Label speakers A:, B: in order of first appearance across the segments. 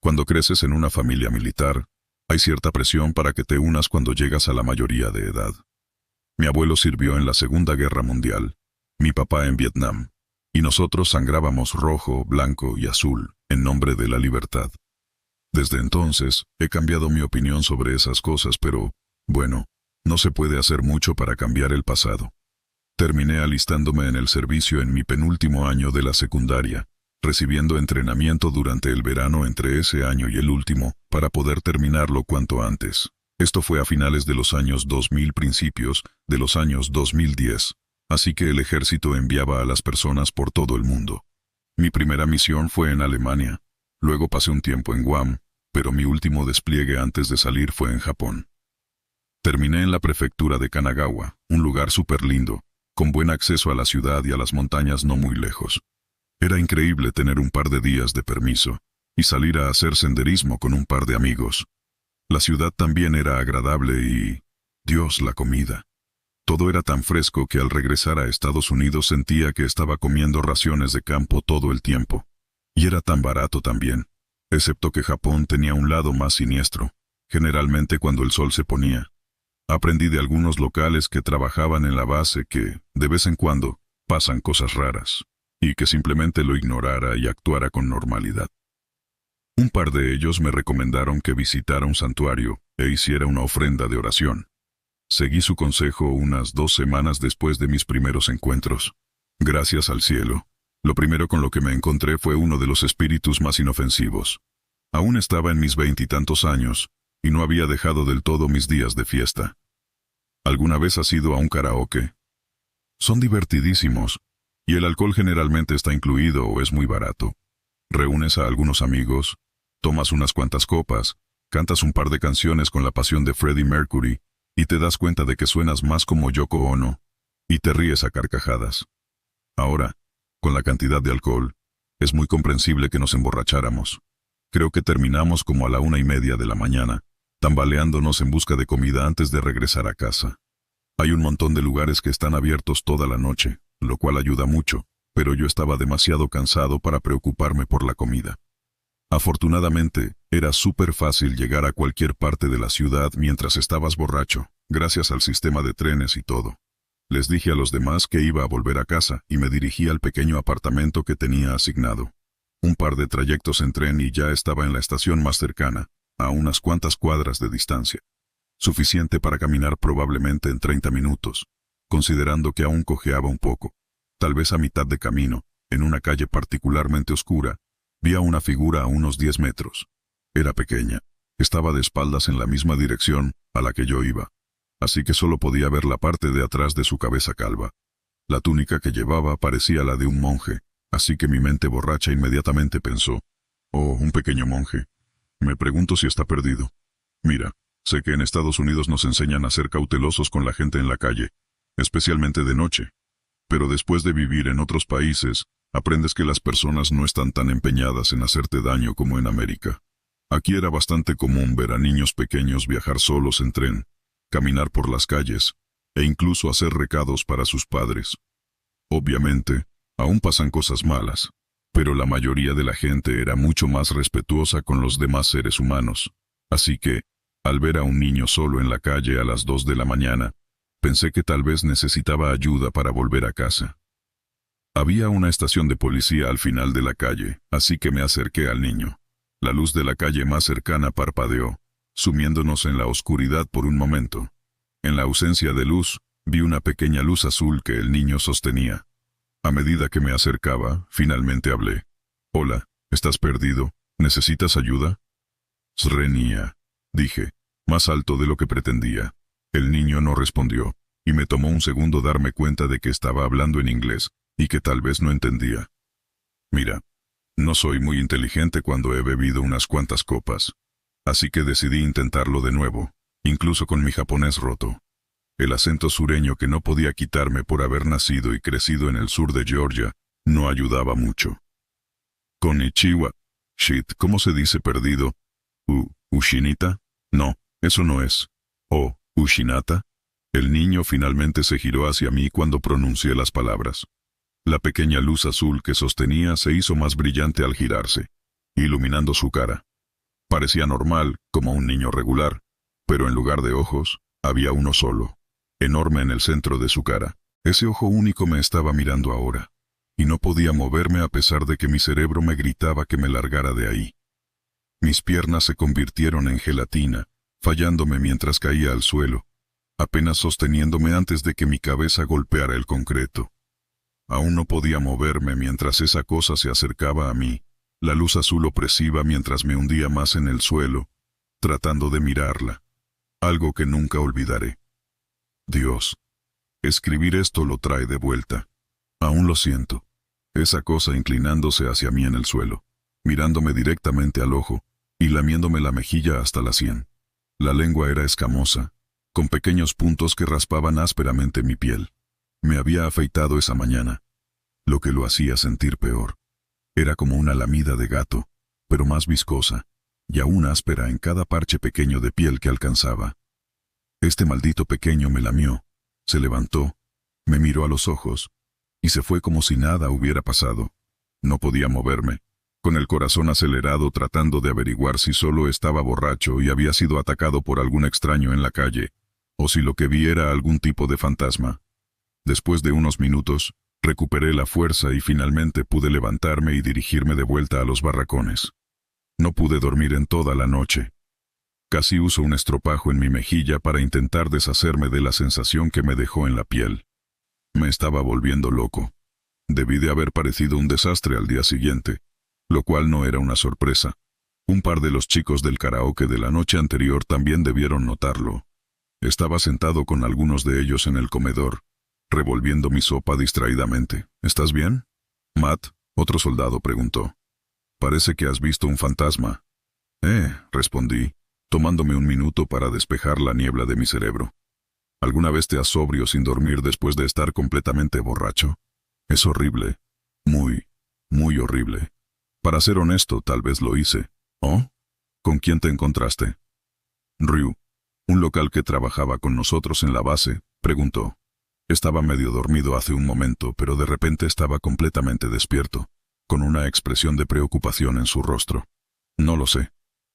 A: Cuando creces en una familia militar, hay cierta presión para que te unas cuando llegas a la mayoría de edad. Mi abuelo sirvió en la Segunda Guerra Mundial, mi papá en Vietnam, y nosotros sangrábamos rojo, blanco y azul en nombre de la libertad. Desde entonces, he cambiado mi opinión sobre esas cosas, pero, bueno, no se puede hacer mucho para cambiar el pasado. Terminé alistándome en el servicio en mi penúltimo año de la secundaria, recibiendo entrenamiento durante el verano entre ese año y el último, para poder terminarlo cuanto antes. Esto fue a finales de los años 2000, principios de los años 2010, así que el ejército enviaba a las personas por todo el mundo. Mi primera misión fue en Alemania, luego pasé un tiempo en Guam, pero mi último despliegue antes de salir fue en Japón. Terminé en la prefectura de Kanagawa, un lugar súper lindo, con buen acceso a la ciudad y a las montañas no muy lejos. Era increíble tener un par de días de permiso y salir a hacer senderismo con un par de amigos. La ciudad también era agradable y, Dios, la comida. Todo era tan fresco que al regresar a Estados Unidos sentía que estaba comiendo raciones de campo todo el tiempo. Y era tan barato también, excepto que Japón tenía un lado más siniestro, generalmente cuando el sol se ponía. Aprendí de algunos locales que trabajaban en la base que, de vez en cuando, pasan cosas raras, y que simplemente lo ignorara y actuara con normalidad. Un par de ellos me recomendaron que visitara un santuario e hiciera una ofrenda de oración. Seguí su consejo unas 2 semanas después de mis primeros encuentros. Gracias al cielo, lo primero con lo que me encontré fue uno de los espíritus más inofensivos. Aún estaba en mis 20 y tantos años, y no había dejado del todo mis días de fiesta. ¿Alguna vez has ido a un karaoke? Son divertidísimos, y el alcohol generalmente está incluido o es muy barato. Reúnes a algunos amigos, tomas unas cuantas copas, cantas un par de canciones con la pasión de Freddie Mercury, y te das cuenta de que suenas más como Yoko Ono, y te ríes a carcajadas. Ahora, con la cantidad de alcohol, es muy comprensible que nos emborracháramos. Creo que terminamos como a la 1:30 de la mañana, tambaleándonos en busca de comida antes de regresar a casa. Hay un montón de lugares que están abiertos toda la noche, lo cual ayuda mucho, pero yo estaba demasiado cansado para preocuparme por la comida. Afortunadamente, era súper fácil llegar a cualquier parte de la ciudad mientras estabas borracho, gracias al sistema de trenes y todo. Les dije a los demás que iba a volver a casa y me dirigí al pequeño apartamento que tenía asignado. Un par de trayectos en tren y ya estaba en la estación más cercana, a unas cuantas cuadras de distancia. Suficiente para caminar probablemente en 30 minutos, considerando que aún cojeaba un poco. Tal vez a mitad de camino, en una calle particularmente oscura, vi a una figura a unos 10 metros. Era pequeña, estaba de espaldas en la misma dirección a la que yo iba, así que solo podía ver la parte de atrás de su cabeza calva. La túnica que llevaba parecía la de un monje, así que mi mente borracha inmediatamente pensó, «Oh, un pequeño monje. Me pregunto si está perdido. Mira, sé que en Estados Unidos nos enseñan a ser cautelosos con la gente en la calle, especialmente de noche. Pero después de vivir en otros países, aprendes que las personas no están tan empeñadas en hacerte daño como en América. Aquí era bastante común ver a niños pequeños viajar solos en tren, caminar por las calles, e incluso hacer recados para sus padres. Obviamente, aún pasan cosas malas, pero la mayoría de la gente era mucho más respetuosa con los demás seres humanos. Así que, al ver a un niño solo en la calle a las 2 de la mañana, pensé que tal vez necesitaba ayuda para volver a casa. Había una estación de policía al final de la calle, así que me acerqué al niño. La luz de la calle más cercana parpadeó, sumiéndonos en la oscuridad por un momento. En la ausencia de luz, vi una pequeña luz azul que el niño sostenía. A medida que me acercaba, finalmente hablé. «Hola, ¿estás perdido? ¿Necesitas ayuda?» «Srenia», dije, más alto de lo que pretendía. El niño no respondió, y me tomó un segundo darme cuenta de que estaba hablando en inglés, y que tal vez no entendía. «Mira, no soy muy inteligente cuando he bebido unas cuantas copas, así que decidí intentarlo de nuevo, incluso con mi japonés roto. El acento sureño que no podía quitarme por haber nacido y crecido en el sur de Georgia no ayudaba mucho. «Konnichiwa. Shit, ¿cómo se dice perdido? ¿Ushinita? No, eso no es. ¿O Ushinata?» El niño finalmente se giró hacia mí cuando pronuncié las palabras. La pequeña luz azul que sostenía se hizo más brillante al girarse, iluminando su cara. Parecía normal, como un niño regular, pero en lugar de ojos, había uno solo, enorme en el centro de su cara. Ese ojo único me estaba mirando ahora, y no podía moverme a pesar de que mi cerebro me gritaba que me largara de ahí. Mis piernas se convirtieron en gelatina, fallándome mientras caía al suelo, apenas sosteniéndome antes de que mi cabeza golpeara el concreto. Aún no podía moverme mientras esa cosa se acercaba a mí, la luz azul opresiva mientras me hundía más en el suelo, tratando de mirarla. Algo que nunca olvidaré. Dios. Escribir esto lo trae de vuelta. Aún lo siento. Esa cosa inclinándose hacia mí en el suelo, mirándome directamente al ojo y lamiéndome la mejilla hasta la sien. La lengua era escamosa, con pequeños puntos que raspaban ásperamente mi piel. Me había afeitado esa mañana, lo que lo hacía sentir peor. Era como una lamida de gato, pero más viscosa, y aún áspera en cada parche pequeño de piel que alcanzaba. Este maldito pequeño me lamió, se levantó, me miró a los ojos, y se fue como si nada hubiera pasado. No podía moverme, con el corazón acelerado tratando de averiguar si solo estaba borracho y había sido atacado por algún extraño en la calle, o si lo que vi era algún tipo de fantasma. Después de unos minutos, recuperé la fuerza y finalmente pude levantarme y dirigirme de vuelta a los barracones. No pude dormir en toda la noche. Casi uso un estropajo en mi mejilla para intentar deshacerme de la sensación que me dejó en la piel. Me estaba volviendo loco. Debí de haber parecido un desastre al día siguiente, lo cual no era una sorpresa. Un par de los chicos del karaoke de la noche anterior también debieron notarlo. Estaba sentado con algunos de ellos en el comedor, revolviendo mi sopa distraídamente. ¿Estás bien? Matt, otro soldado preguntó. Parece que has visto un fantasma. Respondí, tomándome un minuto para despejar la niebla de mi cerebro. ¿Alguna vez te has sobrio sin dormir después de estar completamente borracho? Es horrible. Muy, muy horrible. Para ser honesto, tal vez lo hice. ¿Oh? ¿Con quién te encontraste? Ryu, un local que trabajaba con nosotros en la base, preguntó. Estaba medio dormido hace un momento, pero de repente estaba completamente despierto, con una expresión de preocupación en su rostro. No lo sé.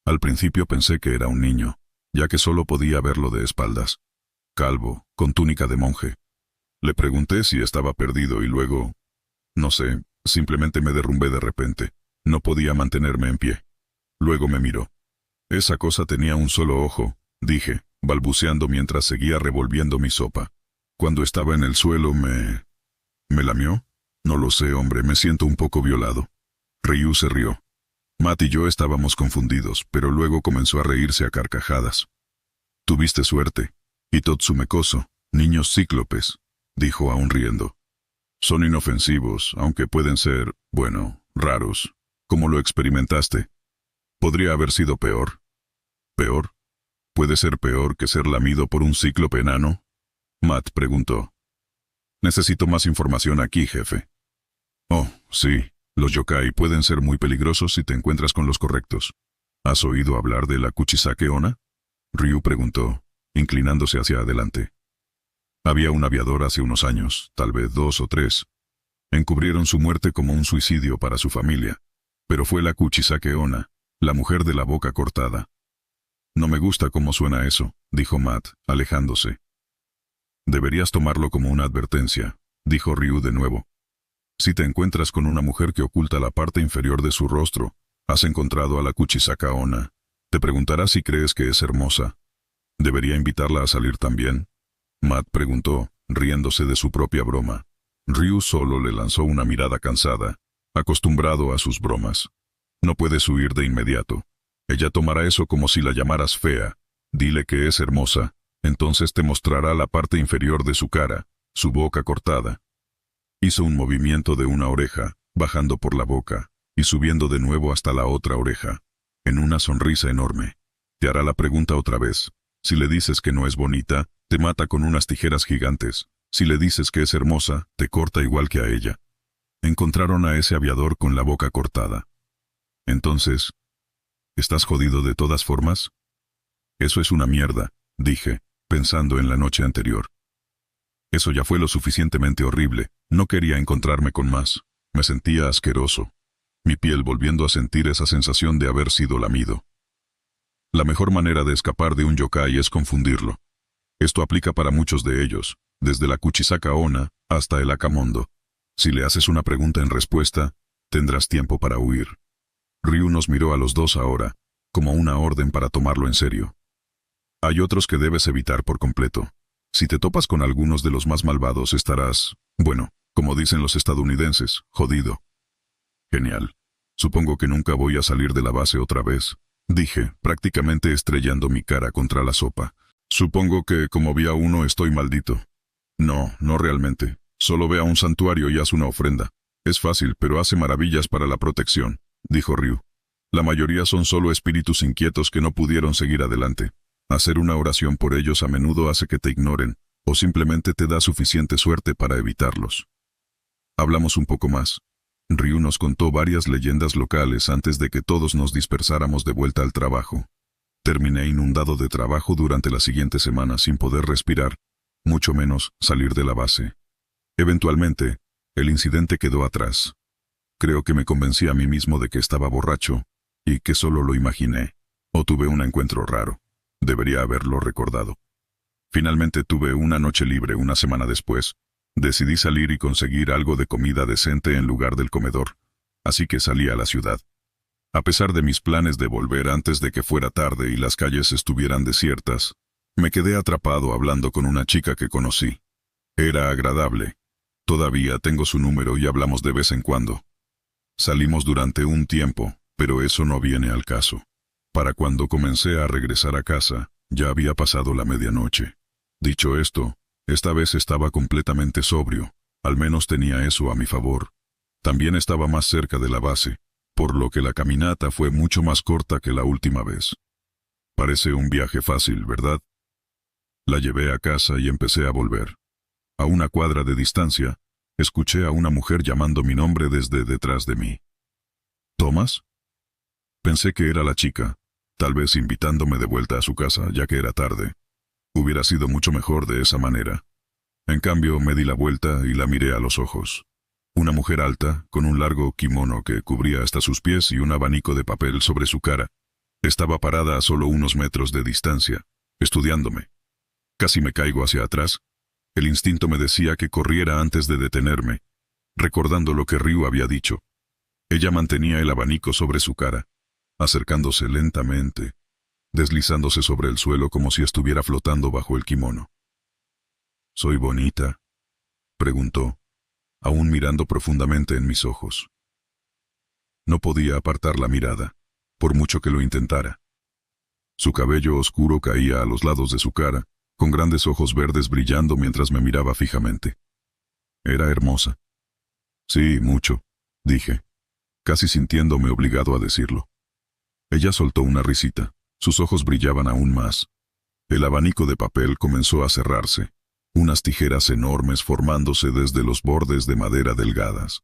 A: Al principio pensé que era un niño, ya que solo podía verlo de espaldas. Calvo, con túnica de monje. Le pregunté si estaba perdido y luego... No sé, simplemente me derrumbé de repente. No podía mantenerme en pie. Luego me miró. Esa cosa tenía un solo ojo, dije, balbuceando mientras seguía revolviendo mi sopa. Cuando estaba en el suelo ¿Me lamió? No lo sé, hombre, me siento un poco violado. Ryu se rió. Matt y yo estábamos confundidos, pero luego comenzó a reírse a carcajadas. Tuviste suerte. Hitotsume Koso, niños cíclopes, dijo aún riendo. Son inofensivos, aunque pueden ser, bueno, raros. ¿Cómo lo experimentaste? Podría haber sido peor. ¿Peor? ¿Puede ser peor que ser lamido por un cíclope enano? Matt preguntó. Necesito más información aquí, jefe. Oh, sí, los yokai pueden ser muy peligrosos si te encuentras con los correctos. ¿Has oído hablar de la Kuchisake Onna? Ryu preguntó, inclinándose hacia adelante. Había un aviador hace unos años, tal vez 2 o 3. Encubrieron su muerte como un suicidio para su familia, pero fue la Kuchisake Onna, la mujer de la boca cortada. No me gusta cómo suena eso, dijo Matt, alejándose. Deberías tomarlo como una advertencia, dijo Ryu de nuevo. Si te encuentras con una mujer que oculta la parte inferior de su rostro, has encontrado a la Kuchisake Onna. Te preguntarás si crees que es hermosa. ¿Debería invitarla a salir también? Matt preguntó, riéndose de su propia broma. Ryu solo le lanzó una mirada cansada, acostumbrado a sus bromas. No puedes huir de inmediato. Ella tomará eso como si la llamaras fea. Dile que es hermosa. Entonces te mostrará la parte inferior de su cara, su boca cortada. Hizo un movimiento de una oreja, bajando por la boca, y subiendo de nuevo hasta la otra oreja, en una sonrisa enorme. Te hará la pregunta otra vez. Si le dices que no es bonita, te mata con unas tijeras gigantes. Si le dices que es hermosa, te corta igual que a ella. Encontraron a ese aviador con la boca cortada. Entonces, ¿estás jodido de todas formas? Eso es una mierda, dije, pensando en la noche anterior. Eso ya fue lo suficientemente horrible, no quería encontrarme con más. Me sentía asqueroso. Mi piel volviendo a sentir esa sensación de haber sido lamido. La mejor manera de escapar de un yokai es confundirlo. Esto aplica para muchos de ellos, desde la Kuchisaka Onna hasta el Akamondo. Si le haces una pregunta en respuesta, tendrás tiempo para huir. Ryu nos miró a los dos ahora, como una orden para tomarlo en serio. Hay otros que debes evitar por completo. Si te topas con algunos de los más malvados estarás, bueno, como dicen los estadounidenses, jodido. Genial. Supongo que nunca voy a salir de la base otra vez, dije, prácticamente estrellando mi cara contra la sopa. Supongo que como vi a uno estoy maldito. No, no realmente. Solo ve a un santuario y haz una ofrenda. Es fácil, pero hace maravillas para la protección, dijo Ryu. La mayoría son solo espíritus inquietos que no pudieron seguir adelante. Hacer una oración por ellos a menudo hace que te ignoren, o simplemente te da suficiente suerte para evitarlos. Hablamos un poco más. Ryu nos contó varias leyendas locales antes de que todos nos dispersáramos de vuelta al trabajo. Terminé inundado de trabajo durante la siguiente semana sin poder respirar, mucho menos salir de la base. Eventualmente, el incidente quedó atrás. Creo que me convencí a mí mismo de que estaba borracho, y que solo lo imaginé, o tuve un encuentro raro. Debería haberlo recordado. Finalmente tuve una noche libre una semana después. Decidí salir y conseguir algo de comida decente en lugar del comedor, así que salí a la ciudad. A pesar de mis planes de volver antes de que fuera tarde y las calles estuvieran desiertas, me quedé atrapado hablando con una chica que conocí. Era agradable. Todavía tengo su número y hablamos de vez en cuando. Salimos durante un tiempo, pero eso no viene al caso. Para cuando comencé a regresar a casa, ya había pasado la medianoche. Dicho esto, esta vez estaba completamente sobrio, al menos tenía eso a mi favor. También estaba más cerca de la base, por lo que la caminata fue mucho más corta que la última vez. Parece un viaje fácil, ¿verdad? La llevé a casa y empecé a volver. A una cuadra de distancia, escuché a una mujer llamando mi nombre desde detrás de mí. ¿Thomas? Pensé que era la chica, tal vez invitándome de vuelta a su casa, ya que era tarde. Hubiera sido mucho mejor de esa manera. En cambio, me di la vuelta y la miré a los ojos. Una mujer alta, con un largo kimono que cubría hasta sus pies y un abanico de papel sobre su cara. Estaba parada a solo unos metros de distancia, estudiándome. Casi me caigo hacia atrás. El instinto me decía que corriera antes de detenerme, recordando lo que Ryu había dicho. Ella mantenía el abanico sobre su cara, acercándose lentamente, deslizándose sobre el suelo como si estuviera flotando bajo el kimono. ¿Soy bonita?, preguntó, aún mirando profundamente en mis ojos. No podía apartar la mirada, por mucho que lo intentara. Su cabello oscuro caía a los lados de su cara, con grandes ojos verdes brillando mientras me miraba fijamente. Era hermosa. Sí, mucho, dije, casi sintiéndome obligado a decirlo. Ella soltó una risita. Sus ojos brillaban aún más. El abanico de papel comenzó a cerrarse, unas tijeras enormes formándose desde los bordes de madera delgadas.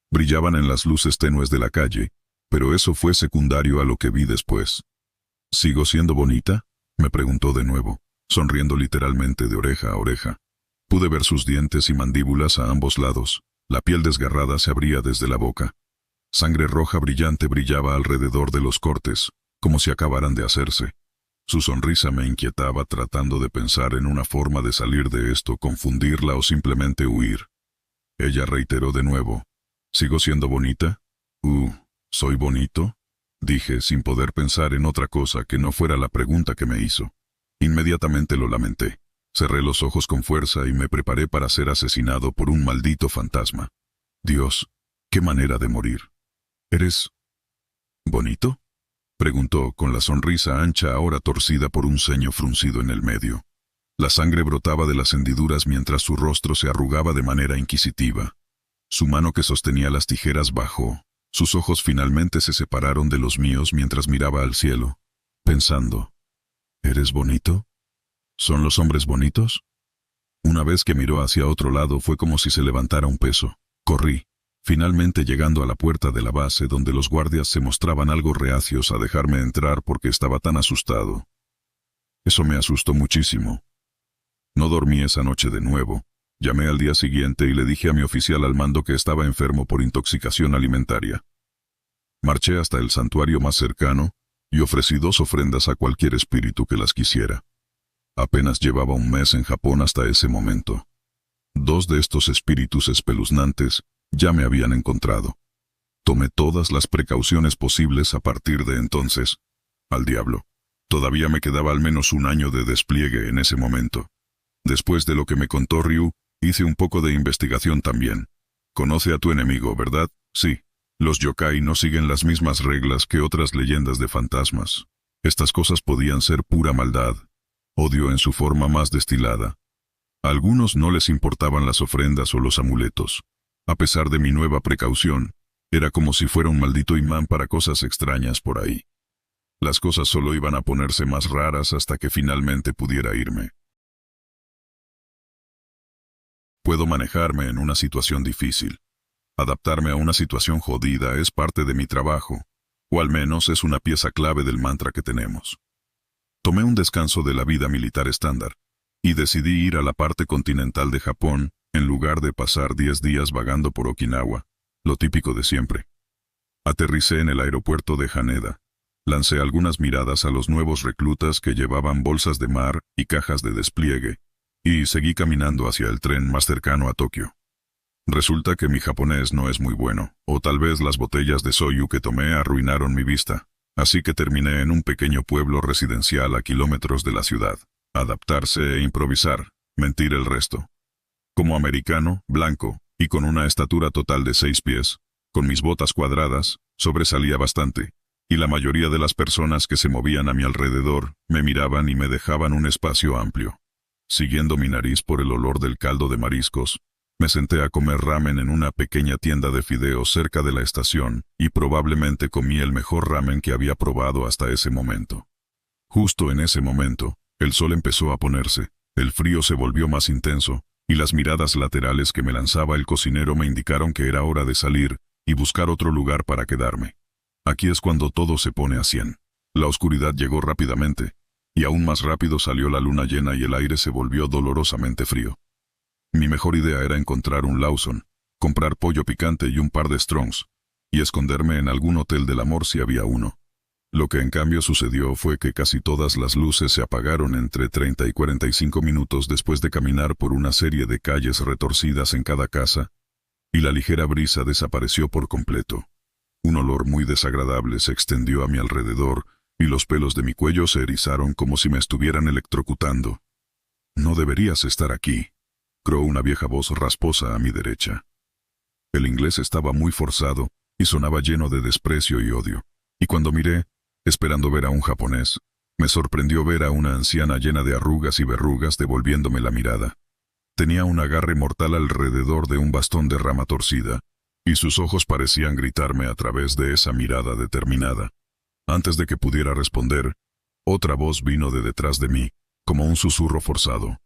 A: Brillaban en las luces tenues de la calle, pero eso fue secundario a lo que vi después. ¿Sigo siendo bonita?, me preguntó de nuevo, sonriendo literalmente de oreja a oreja. Pude ver sus dientes y mandíbulas a ambos lados. La piel desgarrada se abría desde la boca. Sangre roja brillante brillaba alrededor de los cortes, como si acabaran de hacerse. Su sonrisa me inquietaba tratando de pensar en una forma de salir de esto, confundirla o simplemente huir. Ella reiteró de nuevo, ¿sigo siendo bonita? ¿Soy bonito?, dije sin poder pensar en otra cosa que no fuera la pregunta que me hizo. Inmediatamente lo lamenté. Cerré los ojos con fuerza y me preparé para ser asesinado por un maldito fantasma. Dios, qué manera de morir. ¿Eres bonito?, preguntó con la sonrisa ancha ahora torcida por un ceño fruncido en el medio. La sangre brotaba de las hendiduras mientras su rostro se arrugaba de manera inquisitiva. Su mano que sostenía las tijeras bajó. Sus ojos finalmente se separaron de los míos mientras miraba al cielo, pensando, ¿eres bonito? ¿Son los hombres bonitos? Una vez que miró hacia otro lado fue como si se levantara un peso. Corrí, finalmente llegando a la puerta de la base donde los guardias se mostraban algo reacios a dejarme entrar porque estaba tan asustado. Eso me asustó muchísimo. No dormí esa noche de nuevo. Llamé al día siguiente y le dije a mi oficial al mando que estaba enfermo por intoxicación alimentaria. Marché hasta el santuario más cercano, y ofrecí 2 ofrendas a cualquier espíritu que las quisiera. Apenas llevaba un mes en Japón hasta ese momento. 2 de estos espíritus espeluznantes ya me habían encontrado. Tomé todas las precauciones posibles a partir de entonces. Al diablo. Todavía me quedaba al menos un año de despliegue en ese momento. Después de lo que me contó Ryu, hice un poco de investigación también. Conoce a tu enemigo, ¿verdad? Sí. Los yokai no siguen las mismas reglas que otras leyendas de fantasmas. Estas cosas podían ser pura maldad, odio en su forma más destilada. A algunos no les importaban las ofrendas o los amuletos. A pesar de mi nueva precaución, era como si fuera un maldito imán para cosas extrañas por ahí. Las cosas solo iban a ponerse más raras hasta que finalmente pudiera irme. Puedo manejarme en una situación difícil. Adaptarme a una situación jodida es parte de mi trabajo, o al menos es una pieza clave del mantra que tenemos. Tomé un descanso de la vida militar estándar, y decidí ir a la parte continental de Japón, en lugar de pasar 10 días vagando por Okinawa, lo típico de siempre. Aterricé en el aeropuerto de Haneda. Lancé algunas miradas a los nuevos reclutas que llevaban bolsas de mar y cajas de despliegue, y seguí caminando hacia el tren más cercano a Tokio. Resulta que mi japonés no es muy bueno, o tal vez las botellas de soyu que tomé arruinaron mi vista, así que terminé en un pequeño pueblo residencial a kilómetros de la ciudad. Adaptarse e improvisar, mentir el resto. Como americano, blanco, y con una estatura total de 6 pies, con mis botas cuadradas, sobresalía bastante, y la mayoría de las personas que se movían a mi alrededor me miraban y me dejaban un espacio amplio. Siguiendo mi nariz por el olor del caldo de mariscos, me senté a comer ramen en una pequeña tienda de fideos cerca de la estación, y probablemente comí el mejor ramen que había probado hasta ese momento. Justo en ese momento, el sol empezó a ponerse, el frío se volvió más intenso, y las miradas laterales que me lanzaba el cocinero me indicaron que era hora de salir y buscar otro lugar para quedarme. Aquí es cuando todo se pone a 100. La oscuridad llegó rápidamente, y aún más rápido salió la luna llena y el aire se volvió dolorosamente frío. Mi mejor idea era encontrar un Lawson, comprar pollo picante y un par de Strongs, y esconderme en algún hotel del amor si había uno. Lo que en cambio sucedió fue que casi todas las luces se apagaron entre 30 y 45 minutos después de caminar por una serie de calles retorcidas en cada casa, y la ligera brisa desapareció por completo. Un olor muy desagradable se extendió a mi alrededor, y los pelos de mi cuello se erizaron como si me estuvieran electrocutando. «No deberías estar aquí», croó una vieja voz rasposa a mi derecha. El inglés estaba muy forzado, y sonaba lleno de desprecio y odio, y cuando miré, esperando ver a un japonés, me sorprendió ver a una anciana llena de arrugas y verrugas devolviéndome la mirada. Tenía un agarre mortal alrededor de un bastón de rama torcida, y sus ojos parecían gritarme a través de esa mirada determinada. Antes de que pudiera responder, otra voz vino de detrás de mí, como un susurro forzado.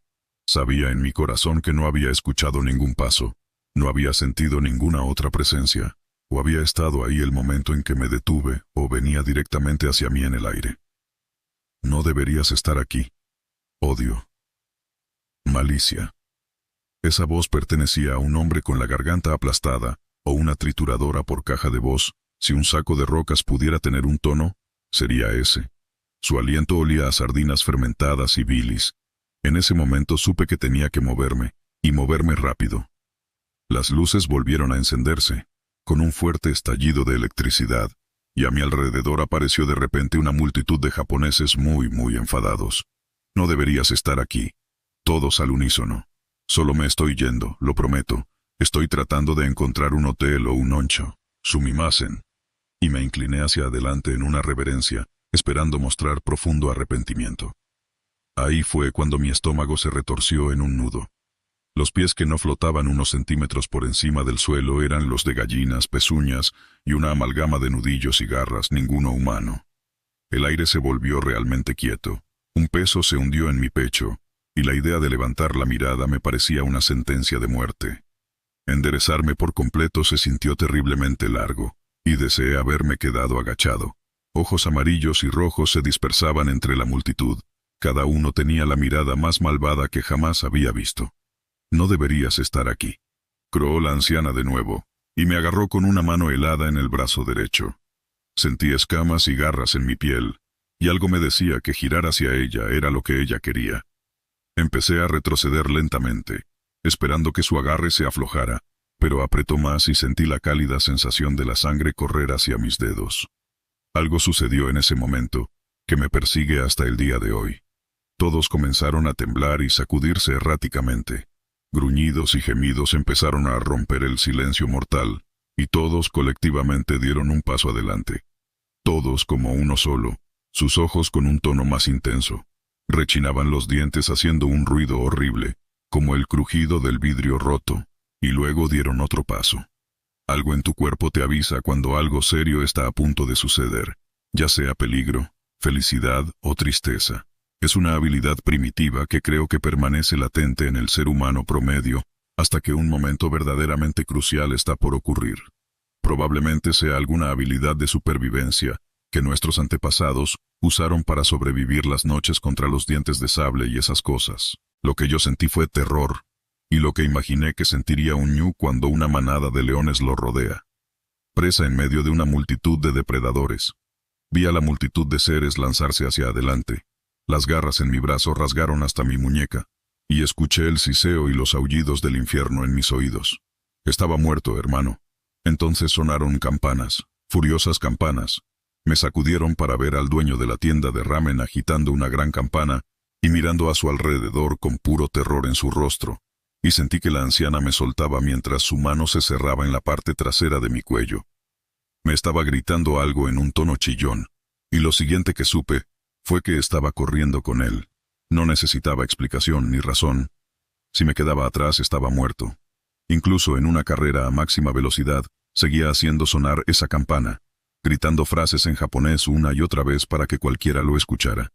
A: Sabía en mi corazón que no había escuchado ningún paso, no había sentido ninguna otra presencia, o había estado ahí el momento en que me detuve, o venía directamente hacia mí en el aire. «No deberías estar aquí». Odio. Malicia. Esa voz pertenecía a un hombre con la garganta aplastada, o una trituradora por caja de voz. Si un saco de rocas pudiera tener un tono, sería ese. Su aliento olía a sardinas fermentadas y bilis. En ese momento supe que tenía que moverme, y moverme rápido. Las luces volvieron a encenderse, con un fuerte estallido de electricidad, y a mi alrededor apareció de repente una multitud de japoneses muy enfadados. «No deberías estar aquí». Todos al unísono. «Solo me estoy yendo, lo prometo. Estoy tratando de encontrar un hotel o un oncho. Sumimasen». Y me incliné hacia adelante en una reverencia, esperando mostrar profundo arrepentimiento. Ahí fue cuando mi estómago se retorció en un nudo. Los pies que no flotaban unos centímetros por encima del suelo eran los de gallinas, pezuñas y una amalgama de nudillos y garras, ninguno humano. El aire se volvió realmente quieto, un peso se hundió en mi pecho, y la idea de levantar la mirada me parecía una sentencia de muerte. Enderezarme por completo se sintió terriblemente largo, y deseé haberme quedado agachado. Ojos amarillos y rojos se dispersaban entre la multitud. Cada uno tenía la mirada más malvada que jamás había visto. «No deberías estar aquí», croó la anciana de nuevo, y me agarró con una mano helada en el brazo derecho. Sentí escamas y garras en mi piel, y algo me decía que girar hacia ella era lo que ella quería. Empecé a retroceder lentamente, esperando que su agarre se aflojara, pero apretó más y sentí la cálida sensación de la sangre correr hacia mis dedos. Algo sucedió en ese momento, que me persigue hasta el día de hoy. Todos comenzaron a temblar y sacudirse erráticamente. Gruñidos y gemidos empezaron a romper el silencio mortal, y todos colectivamente dieron un paso adelante. Todos como uno solo, sus ojos con un tono más intenso. Rechinaban los dientes haciendo un ruido horrible, como el crujido del vidrio roto, y luego dieron otro paso. Algo en tu cuerpo te avisa cuando algo serio está a punto de suceder, ya sea peligro, felicidad o tristeza. Es una habilidad primitiva que creo que permanece latente en el ser humano promedio hasta que un momento verdaderamente crucial está por ocurrir. Probablemente sea alguna habilidad de supervivencia que nuestros antepasados usaron para sobrevivir las noches contra los dientes de sable y esas cosas. Lo que yo sentí fue terror, y lo que imaginé que sentiría un ñu cuando una manada de leones lo rodea. Presa en medio de una multitud de depredadores. Vi a la multitud de seres lanzarse hacia adelante. Las garras en mi brazo rasgaron hasta mi muñeca, y escuché el siseo y los aullidos del infierno en mis oídos. Estaba muerto, hermano. Entonces sonaron campanas, furiosas campanas. Me sacudieron para ver al dueño de la tienda de ramen agitando una gran campana y mirando a su alrededor con puro terror en su rostro, y sentí que la anciana me soltaba mientras su mano se cerraba en la parte trasera de mi cuello. Me estaba gritando algo en un tono chillón, y lo siguiente que supe fue que estaba corriendo con él. No necesitaba explicación ni razón. Si me quedaba atrás estaba muerto. Incluso en una carrera a máxima velocidad, seguía haciendo sonar esa campana, gritando frases en japonés una y otra vez para que cualquiera lo escuchara.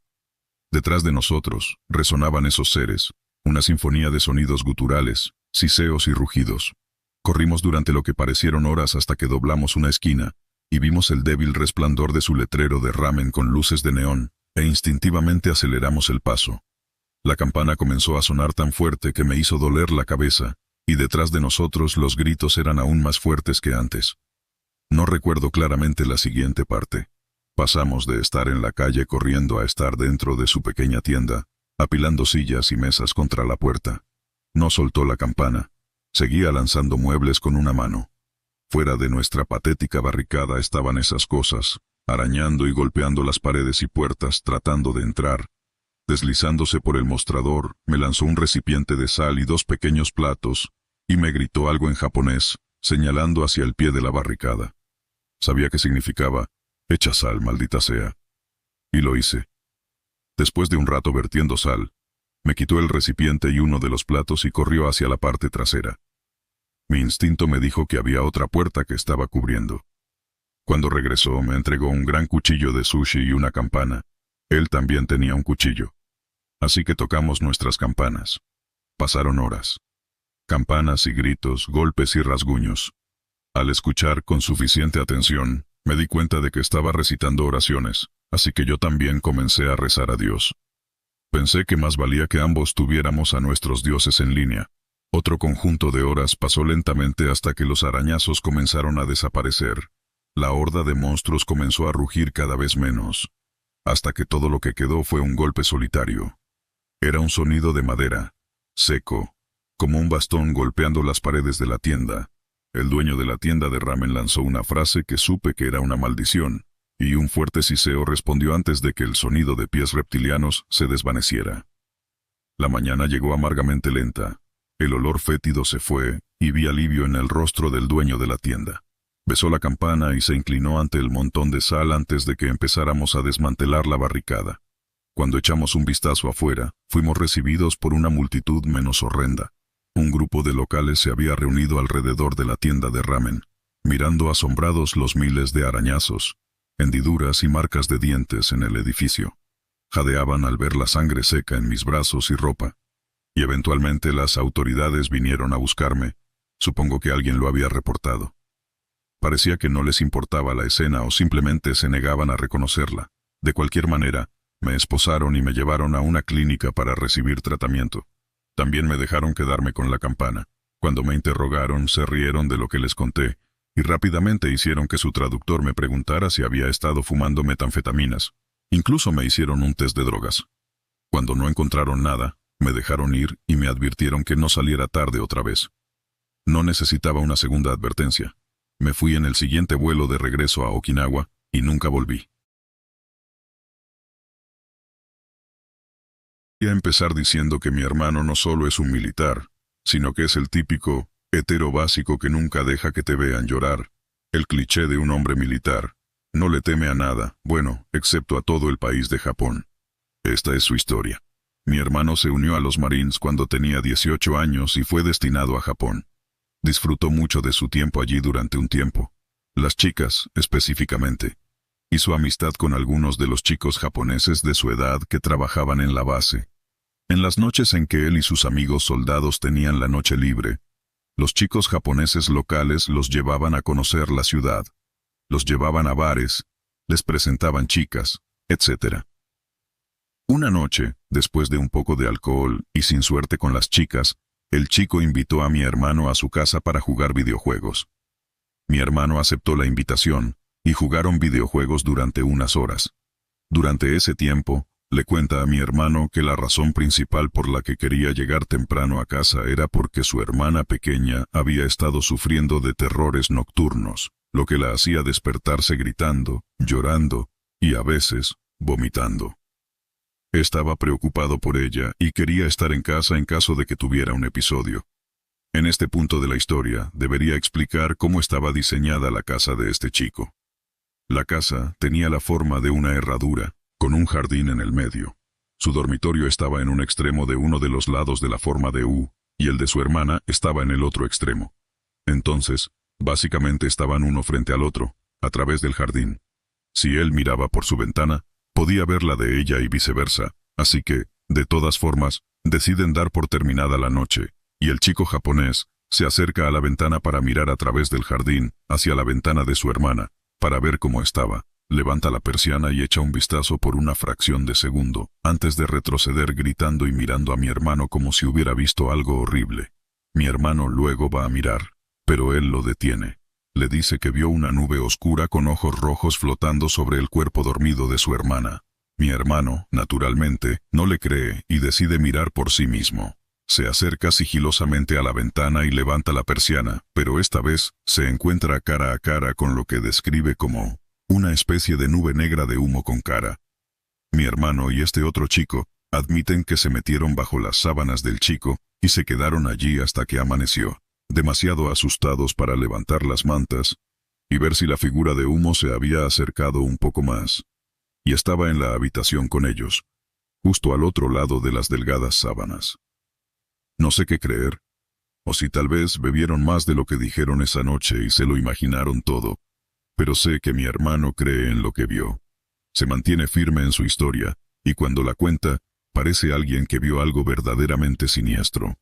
A: Detrás de nosotros resonaban esos seres, una sinfonía de sonidos guturales, siseos y rugidos. Corrimos durante lo que parecieron horas hasta que doblamos una esquina, y vimos el débil resplandor de su letrero de ramen con luces de neón, e instintivamente aceleramos el paso. La campana comenzó a sonar tan fuerte que me hizo doler la cabeza, y detrás de nosotros los gritos eran aún más fuertes que antes. No recuerdo claramente la siguiente parte. Pasamos de estar en la calle corriendo a estar dentro de su pequeña tienda, apilando sillas y mesas contra la puerta. No soltó la campana. Seguía lanzando muebles con una mano. Fuera de nuestra patética barricada estaban esas cosas, arañando y golpeando las paredes y puertas tratando de entrar. Deslizándose por el mostrador, me lanzó un recipiente de sal y 2 pequeños platos, y me gritó algo en japonés, señalando hacia el pie de la barricada. Sabía que significaba, echa sal, maldita sea. Y lo hice. Después de un rato vertiendo sal, me quitó el recipiente y uno de los platos y corrió hacia la parte trasera. Mi instinto me dijo que había otra puerta que estaba cubriendo. Cuando regresó, me entregó un gran cuchillo de sushi y una campana. Él también tenía un cuchillo. Así que tocamos nuestras campanas. Pasaron horas. Campanas y gritos, golpes y rasguños. Al escuchar con suficiente atención, me di cuenta de que estaba recitando oraciones, así que yo también comencé a rezar a Dios. Pensé que más valía que ambos tuviéramos a nuestros dioses en línea. Otro conjunto de horas pasó lentamente hasta que los arañazos comenzaron a desaparecer. La horda de monstruos comenzó a rugir cada vez menos, hasta que todo lo que quedó fue un golpe solitario. Era un sonido de madera, seco, como un bastón golpeando las paredes de la tienda. El dueño de la tienda de ramen lanzó una frase que supe que era una maldición, y un fuerte siseo respondió antes de que el sonido de pies reptilianos se desvaneciera. La mañana llegó amargamente lenta. El olor fétido se fue, y vi alivio en el rostro del dueño de la tienda. Besó la campana y se inclinó ante el montón de sal antes de que empezáramos a desmantelar la barricada. Cuando echamos un vistazo afuera, fuimos recibidos por una multitud menos horrenda. Un grupo de locales se había reunido alrededor de la tienda de ramen, mirando asombrados los miles de arañazos, hendiduras y marcas de dientes en el edificio. Jadeaban al ver la sangre seca en mis brazos y ropa. Y eventualmente las autoridades vinieron a buscarme. Supongo que alguien lo había reportado. Parecía que no les importaba la escena o simplemente se negaban a reconocerla. De cualquier manera, me esposaron y me llevaron a una clínica para recibir tratamiento. También me dejaron quedarme con la campana. Cuando me interrogaron, se rieron de lo que les conté, y rápidamente hicieron que su traductor me preguntara si había estado fumando metanfetaminas. Incluso me hicieron un test de drogas. Cuando no encontraron nada, me dejaron ir y me advirtieron que no saliera tarde otra vez. No necesitaba una segunda advertencia. Me fui en el siguiente vuelo de regreso a Okinawa y nunca volví. Voy a empezar diciendo que mi hermano no solo es un militar, sino que es el típico hetero básico que nunca deja que te vean llorar. El cliché de un hombre militar. No le teme a nada, bueno, excepto a todo el país de Japón. Esta es su historia. Mi hermano se unió a los Marines cuando tenía 18 años y fue destinado a Japón. Disfrutó mucho de su tiempo allí durante un tiempo. Las chicas, específicamente. Hizo amistad con algunos de los chicos japoneses de su edad que trabajaban en la base. En las noches en que él y sus amigos soldados tenían la noche libre, los chicos japoneses locales los llevaban a conocer la ciudad. Los llevaban a bares, les presentaban chicas, etc. Una noche, después de un poco de alcohol y sin suerte con las chicas, el chico invitó a mi hermano a su casa para jugar videojuegos. Mi hermano aceptó la invitación y jugaron videojuegos durante unas horas. Durante ese tiempo, le cuenta a mi hermano que la razón principal por la que quería llegar temprano a casa era porque su hermana pequeña había estado sufriendo de terrores nocturnos, lo que la hacía despertarse gritando, llorando y a veces vomitando. Estaba preocupado por ella y quería estar en casa en caso de que tuviera un episodio. En este punto de la historia, debería explicar cómo estaba diseñada la casa de este chico. La casa tenía la forma de una herradura, con un jardín en el medio. Su dormitorio estaba en un extremo de uno de los lados de la forma de U, y el de su hermana estaba en el otro extremo. Entonces, básicamente estaban uno frente al otro, a través del jardín. Si él miraba por su ventana, podía ver la de ella y viceversa, así que, de todas formas, deciden dar por terminada la noche, y el chico japonés se acerca a la ventana para mirar a través del jardín, hacia la ventana de su hermana, para ver cómo estaba. Levanta la persiana y echa un vistazo por una fracción de segundo, antes de retroceder gritando y mirando a mi hermano como si hubiera visto algo horrible. Mi hermano luego va a mirar, pero él lo detiene. Le dice que vio una nube oscura con ojos rojos flotando sobre el cuerpo dormido de su hermana. Mi hermano, naturalmente, no le cree y decide mirar por sí mismo. Se acerca sigilosamente a la ventana y levanta la persiana, pero esta vez se encuentra cara a cara con lo que describe como una especie de nube negra de humo con cara. Mi hermano y este otro chico admiten que se metieron bajo las sábanas del chico y se quedaron allí hasta que amaneció, demasiado asustados para levantar las mantas y ver si la figura de humo se había acercado un poco más. Y estaba en la habitación con ellos, justo al otro lado de las delgadas sábanas. No sé qué creer, o si tal vez bebieron más de lo que dijeron esa noche y se lo imaginaron todo, pero sé que mi hermano cree en lo que vio. Se mantiene firme en su historia, y cuando la cuenta, parece alguien que vio algo verdaderamente siniestro.